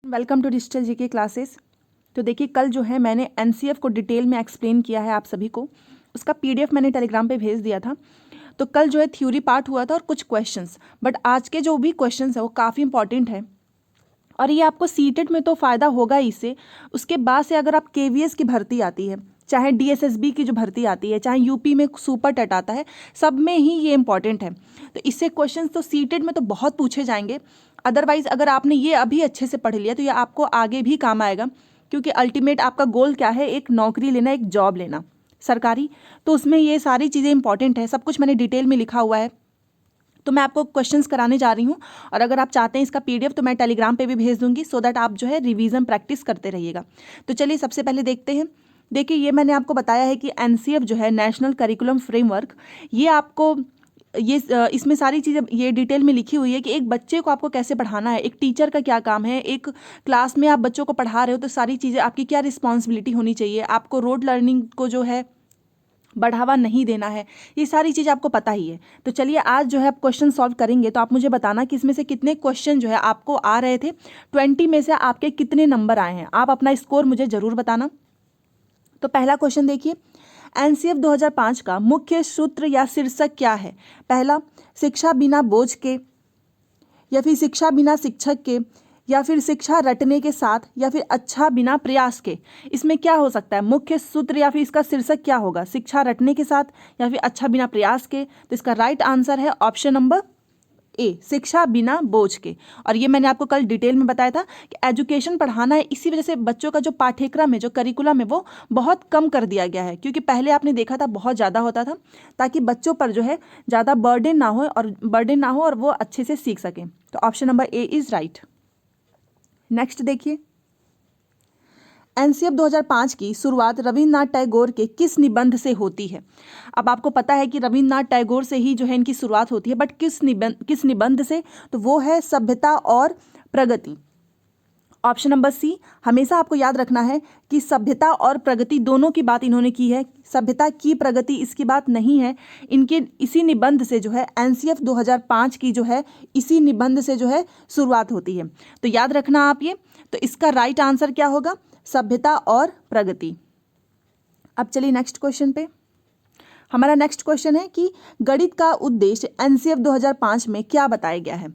Welcome to digital GK classes. तो देखिए, कल जो है मैंने एनसीएफ को डिटेल में एक्सप्लेन किया है आप सभी को। उसका पीडीएफ मैंने टेलीग्राम पे भेज दिया था। तो कल जो है थ्योरी पार्ट हुआ था और कुछ क्वेश्चंस, बट आज के जो भी क्वेश्चंस है वो काफ़ी इंपॉर्टेंट है और ये आपको सीटेट में तो फ़ायदा होगा ही इससे। उसके बाद से अगर आप केवीएस की भर्ती आती है, चाहे डीएसएसबी की जो भर्ती आती है, चाहे यूपी में सुपर टेट आता है, सब में ही ये इंपॉर्टेंट है। तो इससे क्वेश्चंस तो सीटेट में तो बहुत पूछे जाएंगे। अदरवाइज अगर आपने ये अभी अच्छे से पढ़ लिया तो ये आपको आगे भी काम आएगा, क्योंकि अल्टीमेट आपका गोल क्या है? एक नौकरी लेना, एक जॉब लेना सरकारी। तो उसमें ये सारी चीज़ें इंपॉर्टेंट है, सब कुछ मैंने डिटेल में लिखा हुआ है। तो मैं आपको क्वेश्चंस कराने जा रही हूँ और अगर आप चाहते हैं इसका पीडीएफ तो मैं टेलीग्राम पे भी भेज दूंगी, सो दैट आप जो है रिवीजन प्रैक्टिस करते रहिएगा। तो चलिए सबसे पहले देखते हैं। देखिए, ये मैंने आपको बताया है कि एनसीएफ जो है नेशनल करिकुलम फ्रेमवर्क, ये आपको इसमें सारी चीज़ें ये डिटेल में लिखी हुई है कि एक बच्चे को आपको कैसे पढ़ाना है, एक टीचर का क्या काम है, एक क्लास में आप बच्चों को पढ़ा रहे हो तो सारी चीज़ें आपकी क्या रिस्पॉन्सिबिलिटी होनी चाहिए, आपको रोड लर्निंग को जो है बढ़ावा नहीं देना है, ये सारी चीज़ आपको पता ही है। तो चलिए आज जो है आप क्वेश्चन सॉल्व करेंगे, तो आप मुझे बताना कि इसमें से कितने क्वेश्चन जो है आपको आ रहे थे, 20 में से आपके कितने नंबर आए हैं। आप अपना स्कोर मुझे ज़रूर बताना। तो पहला क्वेश्चन देखिए, एनसीएफ 2005 का मुख्य सूत्र या शीर्षक क्या है? पहला, शिक्षा बिना बोझ के, या फिर शिक्षा बिना शिक्षक के, या फिर शिक्षा रटने के साथ, या फिर अच्छा बिना प्रयास के। इसमें क्या हो सकता है? मुख्य सूत्र या फिर इसका शीर्षक क्या होगा? शिक्षा रटने के साथ या फिर अच्छा बिना प्रयास के। तो इसका राइट आंसर है ऑप्शन नंबर ए, शिक्षा बिना बोझ के। और ये मैंने आपको कल डिटेल में बताया था कि एजुकेशन पढ़ाना है, इसी वजह से बच्चों का जो पाठ्यक्रम है, जो करिकुलम है, वो बहुत कम कर दिया गया है। क्योंकि पहले आपने देखा था बहुत ज़्यादा होता था, ताकि बच्चों पर जो है ज़्यादा बर्डन ना हो और वो अच्छे से सीख सकें। तो option number A is right. Next देखिए, एनसीएफ 2005 की शुरुआत रविन्द्रनाथ टैगोर के किस निबंध से होती है? अब आपको पता है कि रविन्द्रनाथ टैगोर से ही जो है इनकी शुरुआत होती है, बट किस निबंध से? तो वो है सभ्यता और प्रगति। ऑप्शन नंबर सी। हमेशा आपको याद रखना है कि सभ्यता और प्रगति दोनों की बात इन्होंने की है, सभ्यता की प्रगति इसकी बात नहीं है। इनके इसी निबंध से जो है एनसीएफ 2005 की जो है इसी निबंध से जो है शुरुआत होती है। तो याद रखना आप ये। तो इसका राइट आंसर क्या होगा? सभ्यता और प्रगति। अब चलिए नेक्स्ट क्वेश्चन पे। हमारा नेक्स्ट क्वेश्चन है कि गणित का उद्देश्य एनसीएफ 2005 में क्या बताया गया है?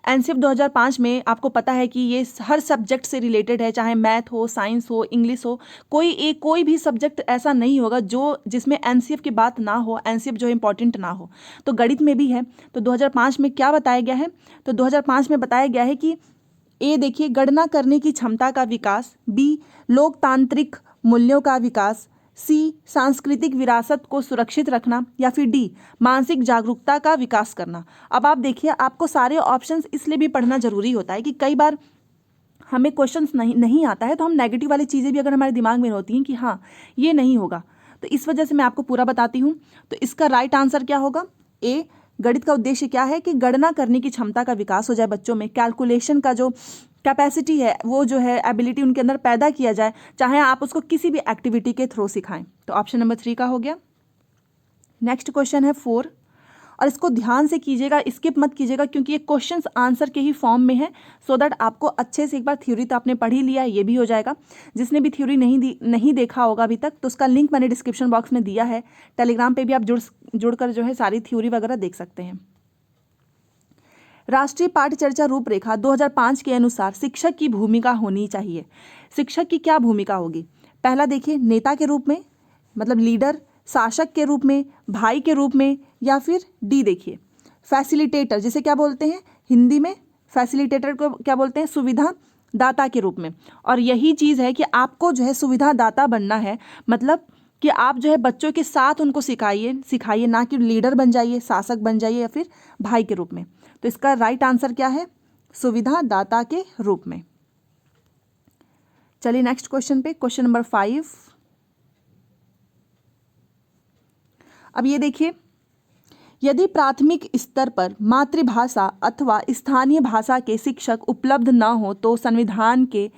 एनसीएफ 2005 में आपको पता है कि ये हर सब्जेक्ट से रिलेटेड है, चाहे मैथ हो, साइंस हो, इंग्लिश हो, कोई भी सब्जेक्ट ऐसा नहीं होगा जिसमें एनसीएफ की बात ना हो, एनसीएफ जो इंपॉर्टेंट ना हो। तो गणित में भी है। तो 2005 में क्या बताया गया है? तो 2005 में बताया गया है कि ए देखिए, गणना करने की क्षमता का विकास, बी लोकतांत्रिक मूल्यों का विकास, सी सांस्कृतिक विरासत को सुरक्षित रखना, या फिर डी मानसिक जागरूकता का विकास करना। अब आप देखिए, आपको सारे ऑप्शंस इसलिए भी पढ़ना जरूरी होता है कि कई बार हमें क्वेश्चंस नहीं आता है, तो हम नेगेटिव वाली चीज़ें भी अगर हमारे दिमाग में होती हैं कि हाँ ये नहीं होगा, तो इस वजह से मैं आपको पूरा बताती हूँ। तो इसका राइट आंसर क्या होगा? ए, गणित का उद्देश्य क्या है कि गणना करने की क्षमता का विकास हो जाए, बच्चों में कैलकुलेशन का जो कैपेसिटी है, वो जो है एबिलिटी उनके अंदर पैदा किया जाए, चाहे आप उसको किसी भी एक्टिविटी के थ्रू सिखाएं। तो ऑप्शन नंबर 3 का हो गया। नेक्स्ट क्वेश्चन है 4, और इसको ध्यान से कीजिएगा, स्किप मत कीजिएगा, क्योंकि ये क्वेश्चंस आंसर के ही फॉर्म में है, सो दैट आपको अच्छे से एक बार थ्योरी तो आपने पढ़ ही लिया है, ये भी हो जाएगा। जिसने भी थ्योरी नहीं देखा होगा अभी तक, तो उसका लिंक मैंने डिस्क्रिप्शन बॉक्स में दिया है। टेलीग्राम पे भी आप जुड़कर जो है सारी थ्योरी वगैरह देख सकते हैं। राष्ट्रीय पाठ्य चर्चा रूपरेखा 2005 के अनुसार शिक्षक की भूमिका होनी चाहिए। शिक्षक की क्या भूमिका होगी? पहला देखिए, नेता के रूप में, मतलब लीडर, शासक के रूप में, भाई के रूप में, या फिर डी देखिए फैसिलिटेटर, जिसे क्या बोलते हैं हिंदी में, फैसिलिटेटर को क्या बोलते हैं? सुविधा दाता के रूप में। और यही चीज़ है कि आपको जो है सुविधा दाता बनना है, मतलब कि आप जो है बच्चों के साथ उनको सिखाइए, ना कि लीडर बन जाइए, शासक बन जाइए, या फिर भाई के रूप में। तो इसका राइट आंसर क्या है? सुविधा दाता के रूप में। चलिए नेक्स्ट क्वेश्चन पे, क्वेश्चन नंबर 5। अब ये देखिए, यदि प्राथमिक स्तर पर मातृभाषा अथवा स्थानीय भाषा के शिक्षक उपलब्ध न हो तो संविधान के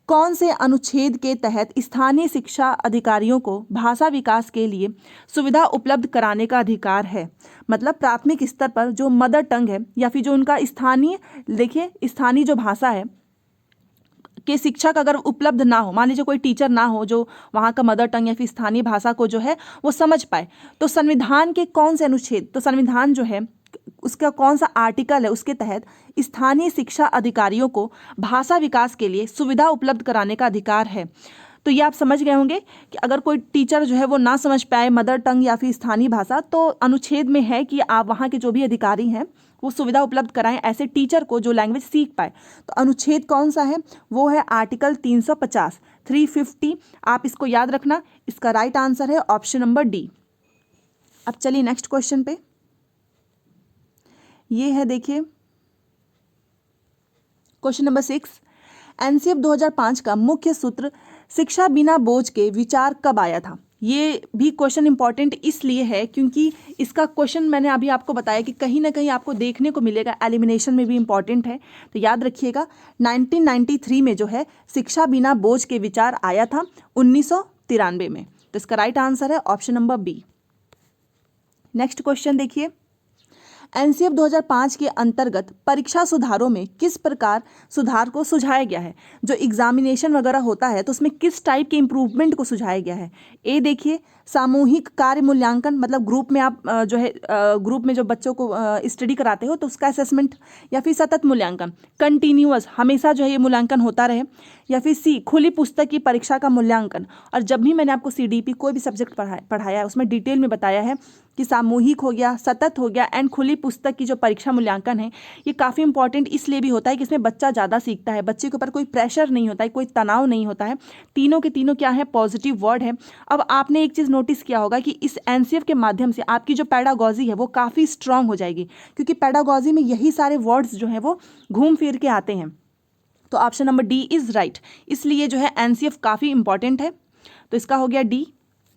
कौन से अनुच्छेद के तहत स्थानीय शिक्षा अधिकारियों को भाषा विकास के लिए सुविधा उपलब्ध कराने का अधिकार है? मतलब प्राथमिक स्तर पर जो मदर टंग है, या फिर जो उनका स्थानीय, देखिए स्थानीय जो भाषा है, के शिक्षक अगर उपलब्ध ना हो, मान लीजिए कोई टीचर ना हो जो वहाँ का मदर टंग या फिर स्थानीय भाषा को जो है वो समझ पाए, तो संविधान के कौन से अनुच्छेद, तो संविधान जो है उसका कौन सा आर्टिकल है उसके तहत स्थानीय शिक्षा अधिकारियों को भाषा विकास के लिए सुविधा उपलब्ध कराने का अधिकार है। तो ये आप समझ गए होंगे कि अगर कोई टीचर जो है वो ना समझ पाए मदर टंग या फिर स्थानीय भाषा, तो अनुच्छेद में है कि आप वहाँ के जो भी अधिकारी हैं वो सुविधा उपलब्ध कराएं ऐसे टीचर को जो लैंग्वेज सीख पाए। तो अनुच्छेद कौन सा है, वो है आर्टिकल 350, 350। आप इसको याद रखना, इसका राइट आंसर है ऑप्शन नंबर डी। अब चलिए नेक्स्ट क्वेश्चन पे, ये है देखिए क्वेश्चन नंबर 6। एनसीएफ 2005 का मुख्य सूत्र शिक्षा बिना बोझ के विचार कब आया था। ये भी क्वेश्चन इंपॉर्टेंट इसलिए है क्योंकि इसका क्वेश्चन मैंने अभी आपको बताया कि कहीं ना कहीं आपको देखने को मिलेगा, एलिमिनेशन में भी इंपॉर्टेंट है। तो याद रखिएगा 1993 में जो है शिक्षा बिना बोझ के विचार आया था 1993 में। तो इसका राइट आंसर है option number B. Next question देखिए, एनसीएफ 2005 के अंतर्गत परीक्षा सुधारों में किस प्रकार सुधार को सुझाया गया है। जो एग्जामिनेशन वगैरह होता है तो उसमें किस टाइप के इम्प्रूवमेंट को सुझाया गया है। ए देखिए सामूहिक कार्य मूल्यांकन, मतलब ग्रुप में आप जो है ग्रुप में जो बच्चों को स्टडी कराते हो तो उसका असेसमेंट, या फिर सतत मूल्यांकन, कंटिन्यूअस हमेशा जो है ये मूल्यांकन होता रहे, या फिर सी खुली पुस्तक की परीक्षा का मूल्यांकन। और जब भी मैंने आपको सीडीपी कोई भी सब्जेक्ट पढ़ाया है उसमें डिटेल में बताया है कि सामूहिक हो गया, सतत हो गया एंड खुली पुस्तक की जो परीक्षा मूल्यांकन है ये काफ़ी इंपॉर्टेंट इसलिए भी होता है कि इसमें बच्चा ज़्यादा सीखता है, बच्चे के ऊपर कोई प्रेशर नहीं होता है, कोई तनाव नहीं होता है। तीनों के तीनों क्या है, पॉजिटिव वर्ड है। अब आपने एक चीज़ नोटिस किया होगा कि इस एनसीएफ के माध्यम से आपकी जो पेडागॉजी है वो काफ़ी स्ट्रांग हो जाएगी, क्योंकि पेडागॉजी में यही सारे वर्ड्स जो हैं वो घूम फिर के आते हैं। तो option number D is right, इसलिए जो है एनसीएफ काफ़ी इंपॉर्टेंट है। तो इसका हो गया डी।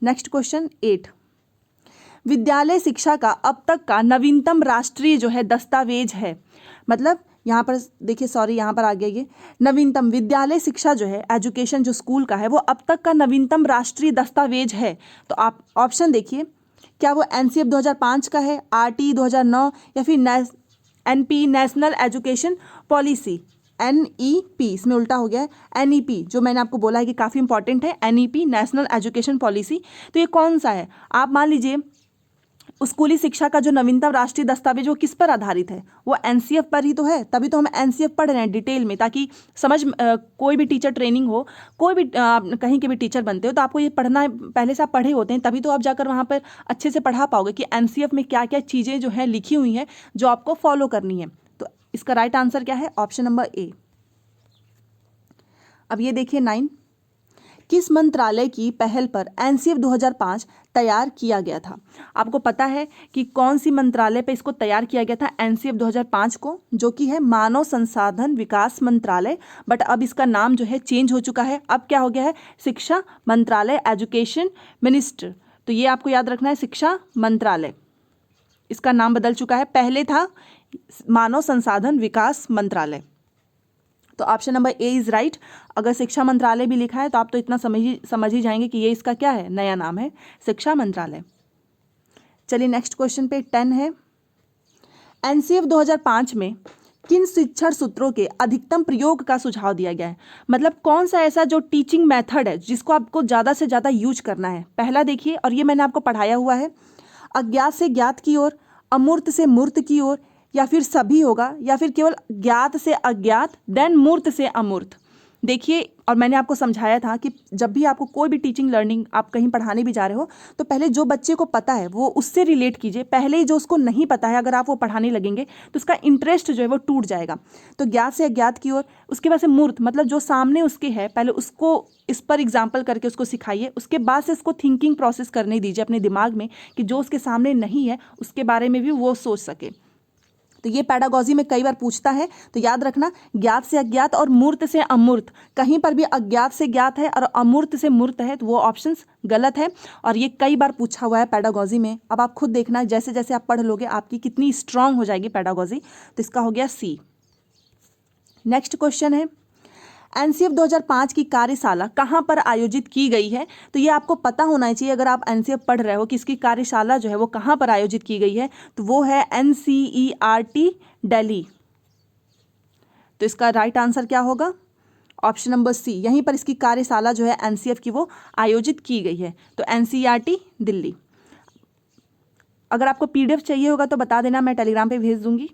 नेक्स्ट क्वेश्चन 8, विद्यालय शिक्षा का अब तक का नवीनतम राष्ट्रीय जो है दस्तावेज है। मतलब यहाँ पर देखिए, सॉरी यहाँ पर आ गया ये नवीनतम विद्यालय शिक्षा जो है एजुकेशन जो स्कूल का है वो अब तक का नवीनतम राष्ट्रीय दस्तावेज है। तो आप ऑप्शन देखिए, क्या वो एनसीएफ 2005 का है, आरटी 2009, या फिर NP national education policy, NEP इसमें उल्टा हो गया है, एनईपी जो मैंने आपको बोला है कि काफ़ी इंपॉर्टेंट है, एनईपी नेशनल एजुकेशन पॉलिसी। तो ये कौन सा है, आप मान लीजिए स्कूली शिक्षा का जो नवीनतम राष्ट्रीय दस्तावेज वो किस पर आधारित है, वो एनसीएफ पर ही तो है, तभी तो हम एनसीएफ पढ़ रहे हैं डिटेल में, ताकि समझ कोई भी टीचर ट्रेनिंग हो, कोई भी कहीं के भी टीचर बनते हो तो आपको ये पढ़ना पहले से आप पढ़े होते हैं, तभी तो आप जाकर वहाँ पर अच्छे से पढ़ा पाओगे कि एनसीएफ में क्या क्या चीज़ें जो है लिखी हुई हैं जो आपको फॉलो करनी है। तो इसका राइट आंसर क्या है, ऑप्शन नंबर ए। अब ये देखिए 9, किस मंत्रालय की पहल पर एनसीएफ 2005 तैयार किया गया था। आपको पता है कि कौन सी मंत्रालय पे इसको तैयार किया गया था एनसीएफ 2005 को, जो कि है मानव संसाधन विकास मंत्रालय, बट अब इसका नाम जो है चेंज हो चुका है, अब क्या हो गया है, शिक्षा मंत्रालय, एजुकेशन मिनिस्टर। तो ये आपको याद रखना है, शिक्षा मंत्रालय, इसका नाम बदल चुका है, पहले था मानव संसाधन विकास मंत्रालय। तो option number A is right. अगर शिक्षा मंत्रालय भी लिखा है तो आप तो इतना समझ ही जाएंगे कि ये इसका क्या है, नया नाम है, शिक्षा मंत्रालय। चलिए नेक्स्ट क्वेश्चन पे 10 है, एनसीएफ 2005 में किन शिक्षण सूत्रों के अधिकतम प्रयोग का सुझाव दिया गया है। मतलब कौन सा ऐसा जो टीचिंग मेथड है जिसको आपको ज़्यादा से ज़्यादा यूज करना है। पहला देखिए, और ये मैंने आपको पढ़ाया हुआ है, अज्ञात से ज्ञात की ओर, अमूर्त से मूर्त की ओर, या फिर सभी होगा, या फिर केवल ज्ञात से अज्ञात देन मूर्त से अमूर्त। देखिए, और मैंने आपको समझाया था कि जब भी आपको कोई भी टीचिंग लर्निंग आप कहीं पढ़ाने भी जा रहे हो तो पहले जो बच्चे को पता है वो उससे रिलेट कीजिए, पहले ही जो उसको नहीं पता है अगर आप वो पढ़ाने लगेंगे तो उसका इंटरेस्ट जो है वो टूट जाएगा। तो ज्ञात से अज्ञात की ओर, उसके बाद से मूर्त, मतलब जो सामने उसके है पहले उसको इस पर एग्जाम्पल करके उसको सिखाइए, उसके बाद से उसको थिंकिंग प्रोसेस करने दीजिए अपने दिमाग में कि जो उसके सामने नहीं है उसके बारे में भी वो सोच सके। तो ये पेडागॉजी में कई बार पूछता है, तो याद रखना ज्ञात से अज्ञात और मूर्त से अमूर्त, कहीं पर भी अज्ञात से ज्ञात है और अमूर्त से मूर्त है तो वो ऑप्शंस गलत है, और ये कई बार पूछा हुआ है पेडागॉजी में। अब आप खुद देखना जैसे जैसे आप पढ़ लोगे आपकी कितनी स्ट्रांग हो जाएगी पेडागॉजी। तो इसका हो गया सी। नेक्स्ट क्वेश्चन है, एनसीएफ 2005 की कार्यशाला कहाँ पर आयोजित की गई है। तो ये आपको पता होना चाहिए अगर आप एनसीएफ पढ़ रहे हो कि इसकी कार्यशाला जो है वो कहाँ पर आयोजित की गई है, तो वो है एनसीईआरटी दिल्ली। तो इसका राइट आंसर क्या होगा, ऑप्शन नंबर सी, यहीं पर इसकी कार्यशाला जो है एनसीएफ की वो आयोजित की गई है। तो एनसीईआरटी दिल्ली। अगर आपको पीडीएफ चाहिए होगा तो बता देना, मैं टेलीग्राम पे भेज दूंगी।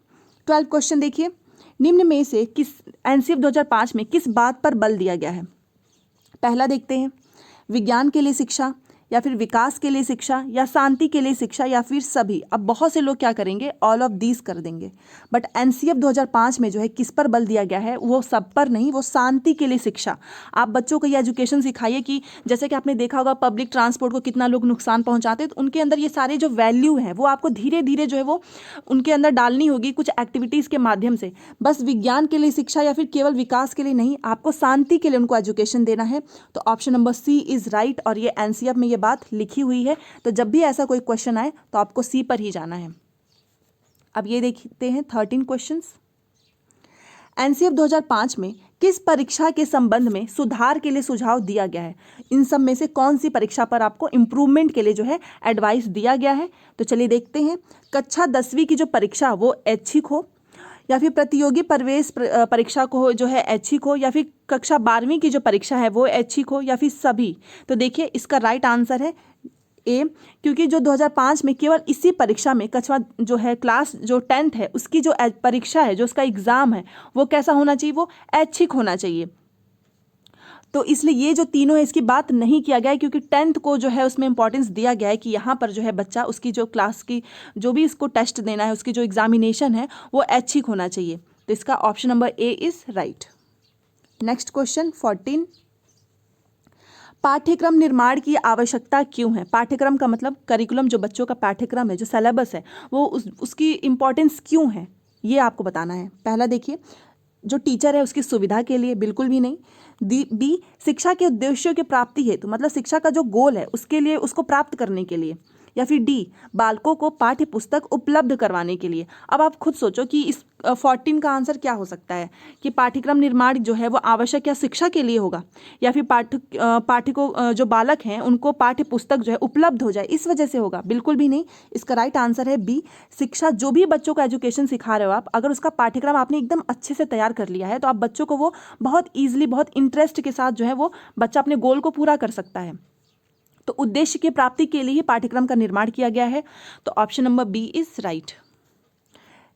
12 क्वेश्चन देखिए, निम्न में से किस एनसीएफ 2005 में किस बात पर बल दिया गया है? पहला देखते हैं, विज्ञान के लिए शिक्षा, या फिर विकास के लिए शिक्षा, या शांति के लिए शिक्षा, या फिर सभी। अब बहुत से लोग क्या करेंगे, ऑल ऑफ दीज कर देंगे, बट एनसीएफ 2005 में जो है किस पर बल दिया गया है, वो सब पर नहीं, वो शांति के लिए शिक्षा। आप बच्चों को ये एजुकेशन सिखाइए कि जैसे कि आपने देखा होगा पब्लिक ट्रांसपोर्ट को कितना लोग नुकसान पहुंचाते हैं, तो उनके अंदर ये सारे जो वैल्यू हैं वो आपको धीरे धीरे जो है वो उनके अंदर डालनी होगी कुछ एक्टिविटीज़ के माध्यम से। बस विज्ञान के लिए शिक्षा या फिर केवल विकास के लिए नहीं, आपको शांति के लिए उनको एजुकेशन देना है। तो option number C is right, और ये एनसीएफ में ये बात लिखी हुई है। तो जब भी ऐसा कोई क्वेश्चन आए तो आपको सी पर ही जाना है। अब ये देखते हैं 13 क्वेश्चंस। एनसीएफ 2005 में किस परीक्षा के संबंध में सुधार के लिए सुझाव दिया गया है? इन सब में से कौन सी परीक्षा पर आपको इम्प्रूवमेंट के लिए जो है एडवाइस दिया गया है? तो चलिए देखते हैं। कक्षा 10वीं की जो परीक्षा वो ऐच्छिक हो, या फिर प्रतियोगी प्रवेश परीक्षा को जो है ऐच्छिक हो, या फिर कक्षा 12वीं की जो परीक्षा है वो ऐच्छिक हो, या फिर सभी। तो देखिए इसका राइट आंसर है ए, क्योंकि जो 2005 में केवल इसी परीक्षा में कक्षा जो है क्लास जो 10th है उसकी जो परीक्षा है, जो उसका एग्ज़ाम है वो कैसा होना चाहिए, वो ऐच्छिक होना चाहिए। तो इसलिए ये जो तीनों है इसकी बात नहीं किया गया है, क्योंकि 10th को जो है उसमें इंपॉर्टेंस दिया गया है कि यहाँ पर जो है बच्चा उसकी जो क्लास की जो भी इसको टेस्ट देना है, उसकी जो एग्जामिनेशन है वो ऐच्छिक होना चाहिए। तो इसका option number A is right. Next question 14, पाठ्यक्रम निर्माण की आवश्यकता क्यों है? पाठ्यक्रम का मतलब करिकुलम, जो बच्चों का पाठ्यक्रम है, जो सिलेबस है, वो उसकी इम्पॉर्टेंस क्यों है, ये आपको बताना है। पहला देखिए, जो टीचर है उसकी सुविधा के लिए, बिल्कुल भी नहीं। बी, शिक्षा के उद्देश्यों की प्राप्ति हेतु, मतलब शिक्षा का जो गोल है उसके लिए, उसको प्राप्त करने के लिए। या फिर डी, बालकों को पाठ्य पुस्तक उपलब्ध करवाने के लिए। अब आप खुद सोचो कि इस 14 का आंसर क्या हो सकता है कि पाठ्यक्रम निर्माण जो है वो आवश्यक या शिक्षा के लिए होगा, या फिर पाठ्यकों जो बालक हैं उनको पाठ्य पुस्तक जो है उपलब्ध हो जाए इस वजह से होगा? बिल्कुल भी नहीं। इसका राइट आंसर है बी, शिक्षा। जो भी बच्चों को एजुकेशन सिखा रहे हो आप, अगर उसका पाठ्यक्रम आपने एकदम अच्छे से तैयार कर लिया है तो आप बच्चों को वो बहुत ईजिली, बहुत इंटरेस्ट के साथ जो है वो बच्चा अपने गोल को पूरा कर सकता है। तो उद्देश्य की प्राप्ति के लिए ही पाठ्यक्रम का निर्माण किया गया है। तो option number B is right.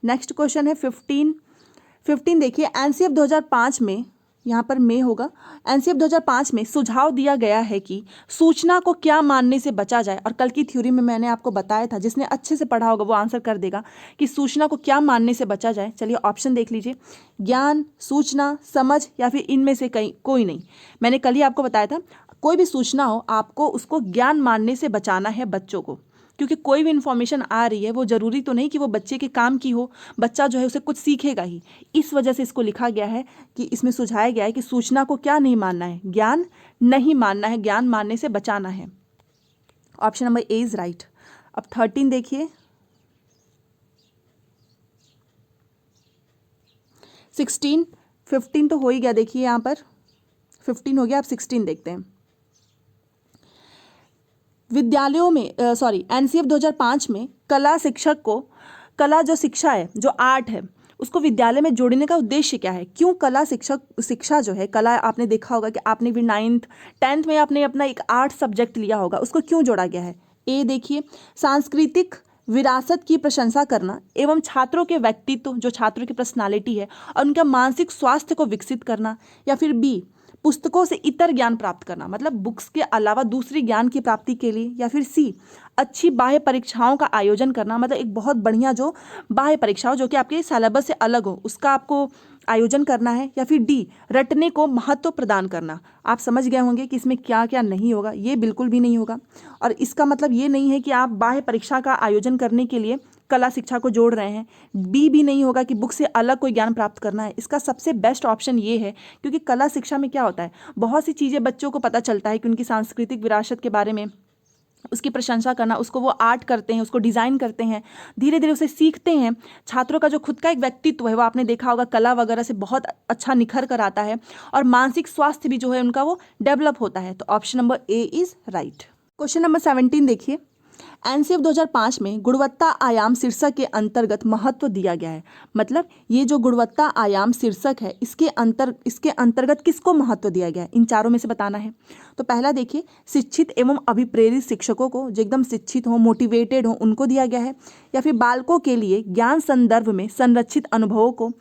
Next question है 15 देखिए, एनसीएफ 2005 में, यहाँ पर में होगा, एनसीएफ 2005 में सुझाव दिया गया है कि सूचना को क्या मानने से बचा जाए। और कल की थ्योरी में मैंने आपको बताया था, जिसने अच्छे से पढ़ा होगा वो आंसर कर देगा कि सूचना को क्या मानने से बचा जाए। चलिए ऑप्शन देख लीजिए, ज्ञान, सूचना, समझ, या फिर इनमें से कोई नहीं। मैंने कल ही आपको बताया था, कोई भी सूचना हो आपको उसको ज्ञान मानने से बचाना है बच्चों को, क्योंकि कोई भी इन्फॉर्मेशन आ रही है वो ज़रूरी तो नहीं कि वो बच्चे के काम की हो, बच्चा जो है उसे कुछ सीखेगा ही। इस वजह से इसको लिखा गया है कि इसमें सुझाया गया है कि सूचना को क्या नहीं मानना है, ज्ञान नहीं मानना है, ज्ञान मानने से बचाना है। Option number A is right. अब 13 देखिए, 16, 15 तो हो ही गया, देखिए यहाँ पर 15 हो गया, अब 16 देखते हैं। विद्यालयों में एनसीएफ 2005 में कला शिक्षक को, कला जो शिक्षा है, जो आर्ट है, उसको विद्यालय में जोड़ने का उद्देश्य क्या है? क्यों कला शिक्षा जो है, कला आपने देखा होगा कि आपने भी 9th 10th में आपने अपना एक आर्ट सब्जेक्ट लिया होगा, उसको क्यों जोड़ा गया है? ए देखिए, सांस्कृतिक विरासत की प्रशंसा करना एवं छात्रों के व्यक्तित्व, जो छात्रों की पर्सनालिटी है, और उनका मानसिक स्वास्थ्य को विकसित करना। या फिर बी, पुस्तकों से इतर ज्ञान प्राप्त करना, मतलब बुक्स के अलावा दूसरी ज्ञान की प्राप्ति के लिए। या फिर सी, अच्छी बाह्य परीक्षाओं का आयोजन करना, मतलब एक बहुत बढ़िया जो बाह्य परीक्षा हो जो कि आपके सिलेबस से अलग हो, उसका आपको आयोजन करना है। या फिर डी, रटने को महत्व प्रदान करना। आप समझ गए होंगे कि इसमें क्या क्या नहीं होगा, ये बिल्कुल भी नहीं होगा। और इसका मतलब ये नहीं है कि आप बाह्य परीक्षा का आयोजन करने के लिए कला शिक्षा को जोड़ रहे हैं। बी भी नहीं होगा कि बुक से अलग कोई ज्ञान प्राप्त करना है। इसका सबसे बेस्ट ऑप्शन ये है, क्योंकि कला शिक्षा में क्या होता है, बहुत सी चीज़ें बच्चों को पता चलता है कि उनकी सांस्कृतिक विरासत के बारे में, उसकी प्रशंसा करना, उसको वो आर्ट करते हैं, उसको डिज़ाइन करते हैं, धीरे धीरे उसे सीखते हैं। छात्रों का जो खुद का एक व्यक्तित्व है वो आपने देखा होगा कला वगैरह से बहुत अच्छा निखर कर आता है, और मानसिक स्वास्थ्य भी जो है उनका वो डेवलप होता है। तो option number A is right. Question number 17 देखिए, एनसीएफ 2005 में गुणवत्ता आयाम शीर्षक के अंतर्गत महत्व दिया गया है। मतलब ये जो गुणवत्ता आयाम शीर्षक है इसके अंतर्गत किसको महत्व दिया गया है, इन चारों में से बताना है। तो पहला देखिए, शिक्षित एवं अभिप्रेरित शिक्षकों को, जो एकदम शिक्षित हो, मोटिवेटेड हो, उनको दिया गया है। या फिर बालकों के लिए ज्ञान संदर्भ में संरक्षित अनुभवों को,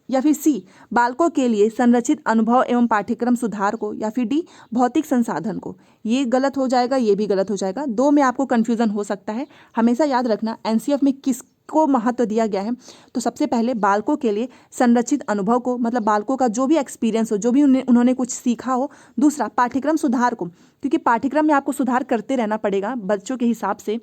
या फिर सी बालकों के लिए संरचित अनुभव एवं पाठ्यक्रम सुधार को, या फिर डी भौतिक संसाधन को। ये गलत हो जाएगा, ये भी गलत हो जाएगा। दो में आपको कन्फ्यूजन हो सकता है। हमेशा याद रखना एनसीएफ में किसको महत्व दिया गया है। तो सबसे पहले बालकों के लिए संरचित अनुभव को, मतलब बालकों का जो भी एक्सपीरियंस हो, जो भी उन्होंने कुछ सीखा हो। दूसरा पाठ्यक्रम सुधार को, क्योंकि पाठ्यक्रम में आपको सुधार करते रहना पड़ेगा बच्चों के हिसाब से।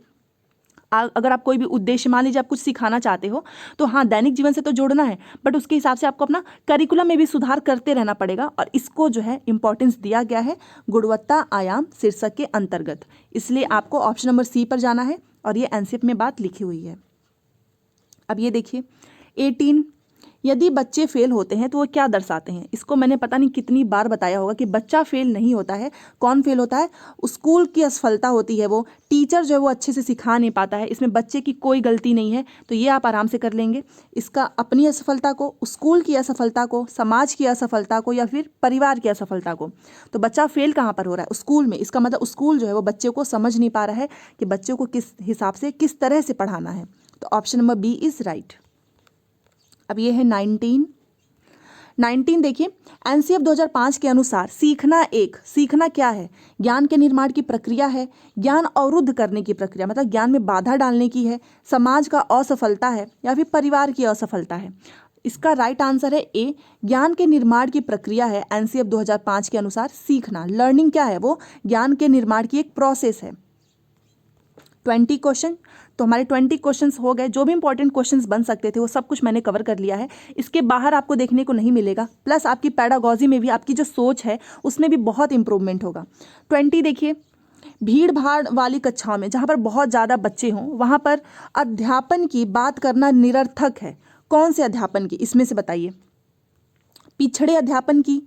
अगर आप कोई भी उद्देश्य, मान लीजिए आप कुछ सिखाना चाहते हो तो हाँ दैनिक जीवन से तो जोड़ना है, बट उसके हिसाब से आपको अपना करिकुलम में भी सुधार करते रहना पड़ेगा। और इसको जो है इंपॉर्टेंस दिया गया है गुणवत्ता आयाम शीर्षक के अंतर्गत। इसलिए आपको ऑप्शन नंबर सी पर जाना है और ये एनसीएफ में बात लिखी हुई है। अब ये देखिए 18, यदि बच्चे फेल होते हैं तो वो क्या दर्शाते हैं। इसको मैंने पता नहीं कितनी बार बताया होगा कि बच्चा फेल नहीं होता है। कौन फेल होता है? स्कूल की असफलता होती है, वो टीचर जो है वो अच्छे से सिखा नहीं पाता है। इसमें बच्चे की कोई गलती नहीं है, तो ये आप आराम से कर लेंगे। इसका अपनी असफलता को, स्कूल की असफलता को, समाज की असफलता को, या फिर परिवार की असफलता को। तो बच्चा फेल कहाँ पर हो रहा है? स्कूल में। इसका मतलब स्कूल जो है वो बच्चे को समझ नहीं पा रहा है कि बच्चों को किस हिसाब से, किस तरह से पढ़ाना है। तो option number B is right. अब ये है 19 देखिए, एनसीएफ 2005 के अनुसार सीखना क्या है? ज्ञान के निर्माण की प्रक्रिया है, ज्ञान अवरुद्ध करने की प्रक्रिया, मतलब ज्ञान में बाधा डालने की है, समाज का असफलता है, या फिर परिवार की असफलता है। इसका राइट आंसर है ए, ज्ञान के निर्माण की प्रक्रिया है। एनसीएफ 2005 के अनुसार सीखना, लर्निंग क्या है? वो ज्ञान के निर्माण की एक प्रोसेस है। 20 क्वेश्चन, तो हमारे 20 क्वेश्चंस हो गए। जो भी इंपॉर्टेंट क्वेश्चंस बन सकते थे वो सब कुछ मैंने कवर कर लिया है। इसके बाहर आपको देखने को नहीं मिलेगा। प्लस आपकी पैडागॉजी में भी, आपकी जो सोच है उसमें भी बहुत इंप्रूवमेंट होगा। 20 देखिए, भीड़ भाड़ वाली कक्षाओं में, जहाँ पर बहुत ज़्यादा बच्चे हों, वहाँ पर अध्यापन की बात करना निरर्थक है। कौन से अध्यापन की? इसमें से बताइए। पिछड़े अध्यापन की,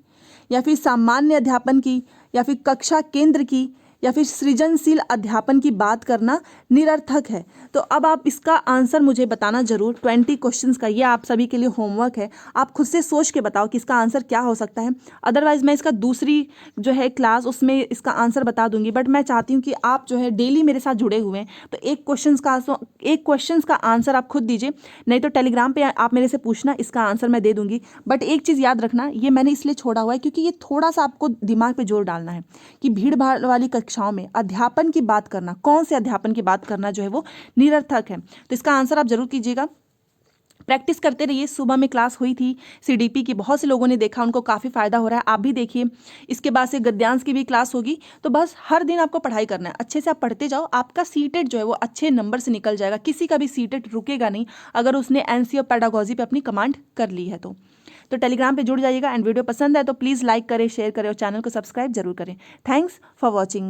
या फिर सामान्य अध्यापन की, या फिर कक्षा केंद्र की, या फिर सृजनशील अध्यापन की बात करना निरर्थक है। तो अब आप इसका आंसर मुझे बताना जरूर। 20 क्वेश्चंस का ये आप सभी के लिए होमवर्क है। आप खुद से सोच के बताओ कि इसका आंसर क्या हो सकता है। अदरवाइज मैं इसका दूसरी जो है क्लास, उसमें इसका आंसर बता दूंगी। बट मैं चाहती हूँ कि आप जो है डेली मेरे साथ जुड़े हुए हैं, तो एक क्वेश्चन का आंसर आप खुद दीजिए। नहीं तो टेलीग्राम पर आप मेरे से पूछना, इसका आंसर मैं दे दूंगी। बट एक चीज़ याद रखना, ये मैंने इसलिए छोड़ा हुआ है क्योंकि ये थोड़ा सा आपको दिमाग पर जोर डालना है कि भीड़ भाड़ वाली कक्षाओं में अध्यापन की बात करना, कौन से अध्यापन की बात करना जो है वो निरर्थक है। तो इसका आंसर आप जरूर कीजिएगा। प्रैक्टिस करते रहिए। सुबह में क्लास हुई थी सीडीपी की, बहुत से लोगों ने देखा, उनको काफ़ी फायदा हो रहा है। आप भी देखिए। इसके बाद से गद्यांश की भी क्लास होगी। तो बस हर दिन आपको पढ़ाई करना है, अच्छे से आप पढ़ते जाओ। आपका सीटेट जो है वो अच्छे नंबर से निकल जाएगा। किसी का भी सीटेट रुकेगा नहीं अगर उसने एनसीएफ पैडागॉजी पे अपनी कमांड कर ली है। तो टेलीग्राम पे जुड़ जाइएगा। एंड वीडियो पसंद है तो प्लीज़ लाइक करें, शेयर करें और चैनल को सब्सक्राइब जरूर करें। Thanks for watching.